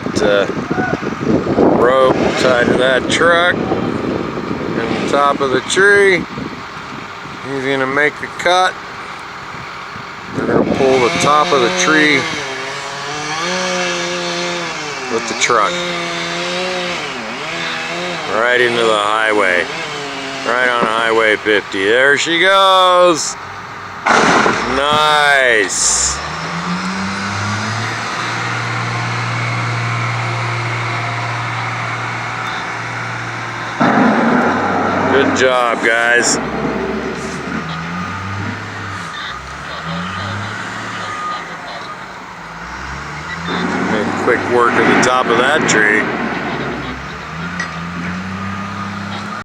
got rope tied to that truck in the top of the tree. He's gonna make a cut. We're gonna pull the top of the tree with the truck right into the highway, right on Highway 50. There she goes. Nice. Good job, guys. Made quick work of the top of that tree.